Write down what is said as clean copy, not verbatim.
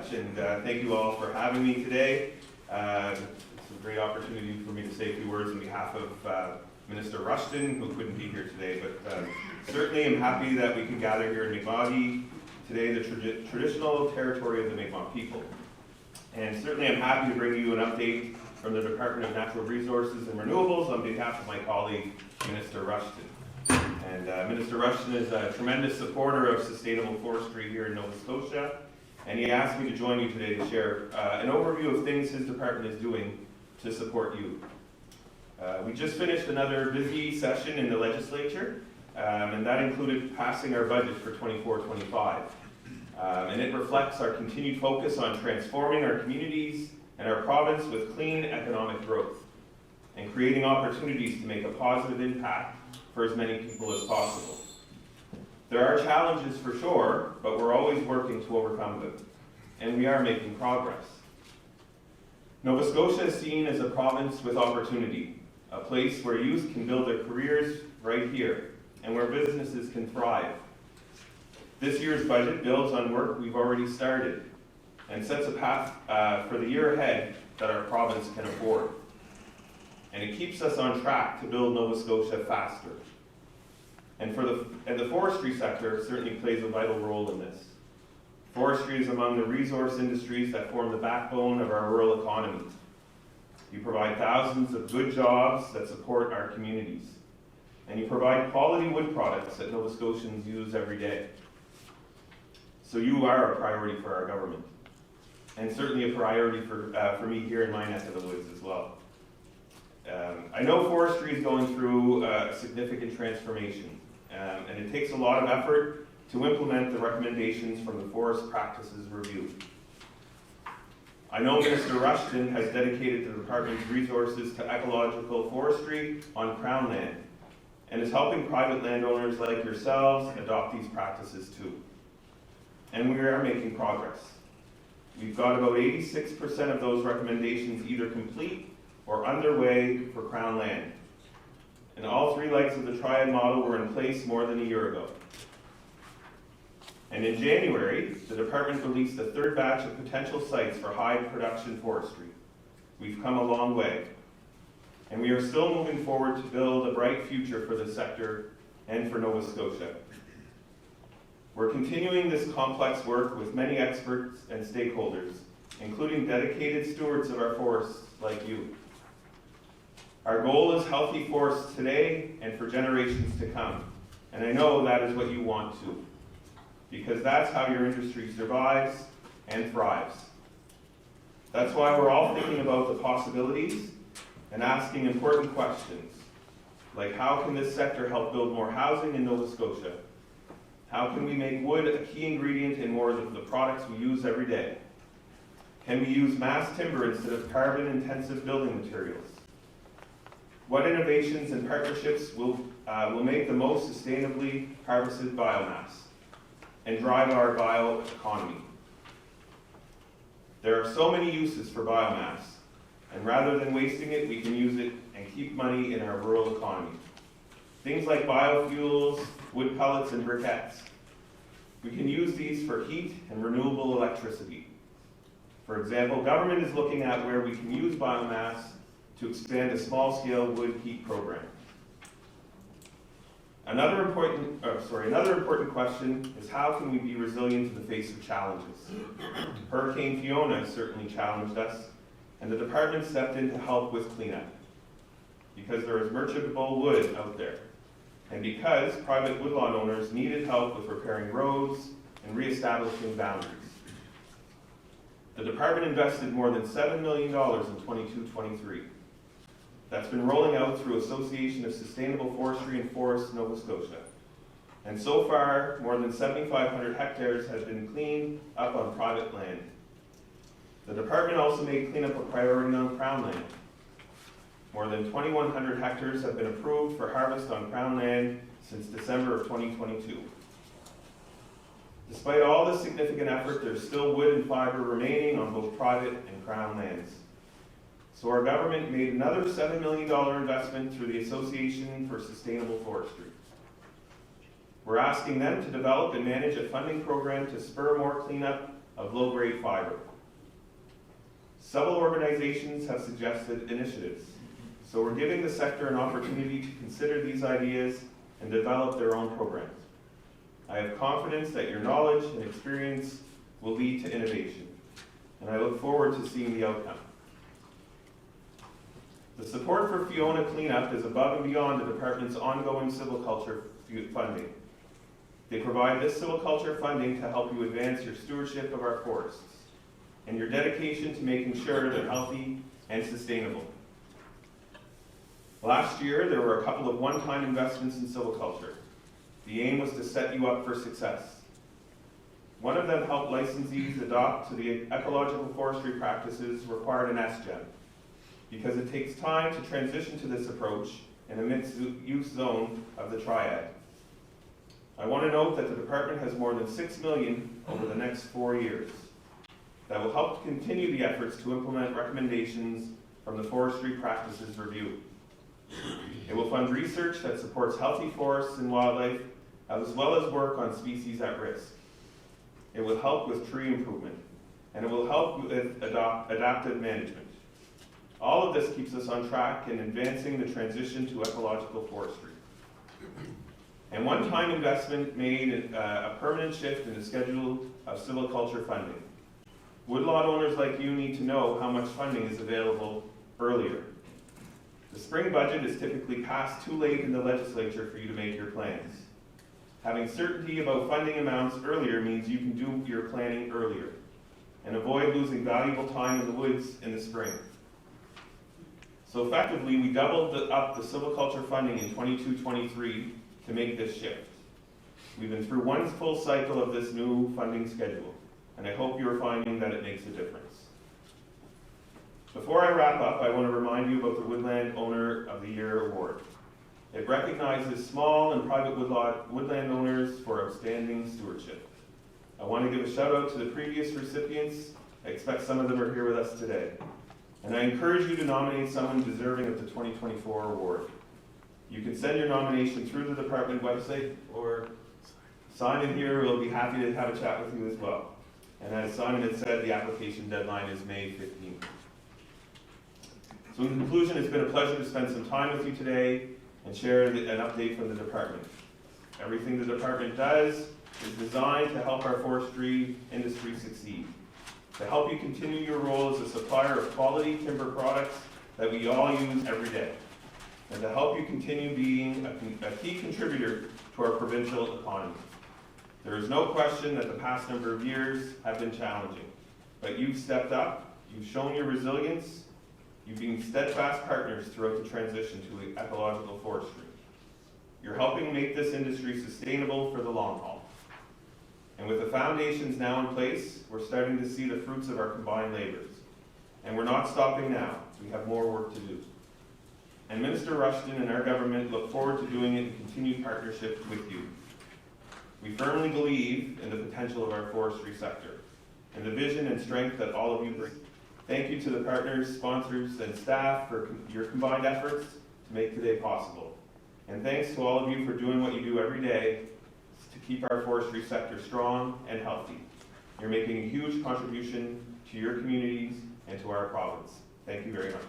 much, and thank you all for having me today. It's a great opportunity for me to say a few words on behalf of Minister Rushton, who couldn't be here today, but certainly I'm happy that we can gather here in Mi'kma'ki today, the traditional territory of the Mi'kmaq people. And certainly I'm happy to bring you an update from the Department of Natural Resources and Renewables on behalf of my colleague, Minister Rushton. And Minister Rushton is a tremendous supporter of sustainable forestry here in Nova Scotia, and he asked me to join you today to share an overview of things his department is doing to support you. We just finished another busy session in the legislature, and that included passing our budget for 24-25. And it reflects our continued focus on transforming our communities and our province with clean economic growth and creating opportunities to make a positive impact for as many people as possible. There are challenges for sure, but we're always working to overcome them, and we are making progress. Nova Scotia is seen as a province with opportunity, a place where youth can build their careers right here, and where businesses can thrive. This year's budget builds on work we've already started and sets a path for the year ahead that our province can afford. And it keeps us on track to build Nova Scotia faster. And the forestry sector certainly plays a vital role in this. Forestry is among the resource industries that form the backbone of our rural economy. You provide thousands of good jobs that support our communities. And you provide quality wood products that Nova Scotians use every day. So you are a priority for our government. And certainly a priority for me here in my neck of the woods as well. I know forestry is going through a significant transformation, and it takes a lot of effort to implement the recommendations from the Forest Practices Review. I know Minister Rushton has dedicated the department's resources to ecological forestry on Crown land, and is helping private landowners like yourselves adopt these practices too. And we are making progress. We've got about 86% of those recommendations either complete or underway for Crown land. And all three legs of the triad model were in place more than a year ago. And in January, the department released a third batch of potential sites for high production forestry. We've come a long way. And we are still moving forward to build a bright future for the sector and for Nova Scotia. We're continuing this complex work with many experts and stakeholders, including dedicated stewards of our forests like you. Our goal is healthy forests today and for generations to come. And I know that is what you want to, because that's how your industry survives and thrives. That's why we're all thinking about the possibilities and asking important questions, like how can this sector help build more housing in Nova Scotia? How can we make wood a key ingredient in more of the products we use every day? Can we use mass timber instead of carbon-intensive building materials? What innovations and partnerships will make the most sustainably harvested biomass and drive our bioeconomy? There are so many uses for biomass, and rather than wasting it, we can use it and keep money in our rural economy. Things like biofuels, wood pellets, and briquettes. We can use these for heat and renewable electricity. For example, government is looking at where we can use biomass to expand a small-scale wood heat program. Another important question is how can we be resilient in the face of challenges? Hurricane Fiona certainly challenged us, and the department stepped in to help with cleanup, because there is merchantable wood out there, and because private woodlawn owners needed help with repairing roads and reestablishing boundaries. The department invested more than $7 million in 22-23. That's been rolling out through Association of Sustainable Forestry and Forests Nova Scotia. And so far, more than 7,500 hectares have been cleaned up on private land. The department also made cleanup a priority on Crown land. More than 2,100 hectares have been approved for harvest on Crown land since December of 2022. Despite all this significant effort, there's still wood and fiber remaining on both private and Crown lands. So our government made another $7 million investment through the Association for Sustainable Forestry. We're asking them to develop and manage a funding program to spur more cleanup of low-grade fiber. Several organizations have suggested initiatives, so we're giving the sector an opportunity to consider these ideas and develop their own programs. I have confidence that your knowledge and experience will lead to innovation, and I look forward to seeing the outcome. The support for Fiona Cleanup is above and beyond the department's ongoing silviculture funding. They provide this silviculture funding to help you advance your stewardship of our forests and your dedication to making sure they're healthy and sustainable. Last year, there were a couple of one-time investments in silviculture. The aim was to set you up for success. One of them helped licensees adopt to the ecological forestry practices required in SGEM, because it takes time to transition to this approach in a mixed-use zone of the triad. I want to note that the department has more than $6 million over the next 4 years that will help continue the efforts to implement recommendations from the Forestry Practices Review. It will fund research that supports healthy forests and wildlife, as well as work on species at risk. It will help with tree improvement, and it will help with adaptive management. All of this keeps us on track in advancing the transition to ecological forestry. And one-time investment made a permanent shift in the schedule of silviculture funding. Woodlot owners like you need to know how much funding is available earlier. The spring budget is typically passed too late in the legislature for you to make your plans. Having certainty about funding amounts earlier means you can do your planning earlier and avoid losing valuable time in the woods in the spring. So effectively, we doubled up the silviculture funding in 22-23 to make this shift. We've been through one full cycle of this new funding schedule, and I hope you're finding that it makes a difference. Before I wrap up, I want to remind you about the Woodland Owner of the Year Award. It recognizes small and private woodland owners for outstanding stewardship. I want to give a shout out to the previous recipients. I expect some of them are here with us today. And I encourage you to nominate someone deserving of the 2024 award. You can send your nomination through the department website, or Simon here will be happy to have a chat with you as well. And as Simon had said, the application deadline is May 15th. So in conclusion, it's been a pleasure to spend some time with you today and share an update from the department. Everything the department does is designed to help our forestry industry succeed, to help you continue your role as a supplier of quality timber products that we all use every day, and to help you continue being a key contributor to our provincial economy. There is no question that the past number of years have been challenging, but you've stepped up, you've shown your resilience, you've been steadfast partners throughout the transition to ecological forestry. You're helping make this industry sustainable for the long haul. And with the foundations now in place, we're starting to see the fruits of our combined labors. And we're not stopping now. We have more work to do. And Minister Rushton and our government look forward to doing it in continued partnership with you. We firmly believe in the potential of our forestry sector and the vision and strength that all of you bring. Thank you to the partners, sponsors, and staff for your combined efforts to make today possible. And thanks to all of you for doing what you do every day to keep our forestry sector strong and healthy. You're making a huge contribution to your communities and to our province. Thank you very much.